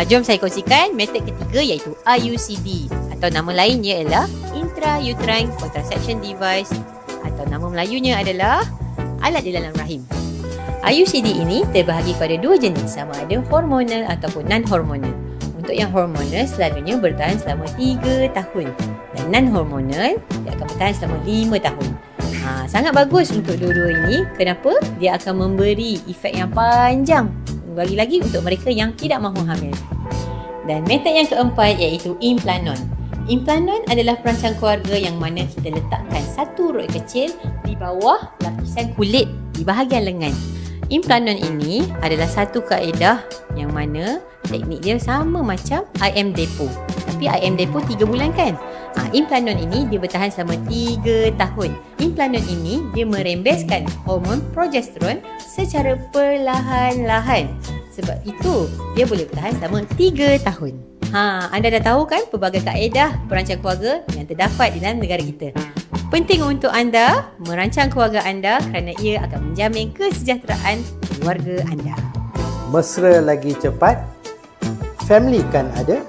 Jom saya kongsikan metod ketiga iaitu IUCD atau nama lainnya ialah Intrauterine Contraception Device atau nama Melayunya adalah alat di dalam rahim. IUCD ini terbahagi pada dua jenis, sama ada hormonal ataupun non-hormonal. Untuk yang hormonal selalunya bertahan selama 3 tahun dan non-hormonal dia akan bertahan selama 5 tahun. Sangat bagus untuk dua-dua ini. Kenapa? Dia akan memberi efek yang panjang, lagi-lagi untuk mereka yang tidak mahu hamil. Dan metod yang keempat iaitu implanon. Implanon adalah perancang keluarga yang mana kita letakkan satu rod kecil di bawah lapisan kulit di bahagian lengan. Implanon ini adalah satu kaedah yang mana teknik dia sama macam IM Depo. Tapi IM Depo 3 bulan kan? Implanon ini dia bertahan selama 3 tahun. Implanon ini dia merembeskan hormon progesteron secara perlahan-lahan. Sebab itu dia boleh bertahan selama 3 tahun. Anda dah tahu kan pelbagai kaedah perancang keluarga yang terdapat di dalam negara kita. Penting untuk anda merancang keluarga anda kerana ia akan menjamin kesejahteraan keluarga anda. Mesra lagi cepat, family kan ada.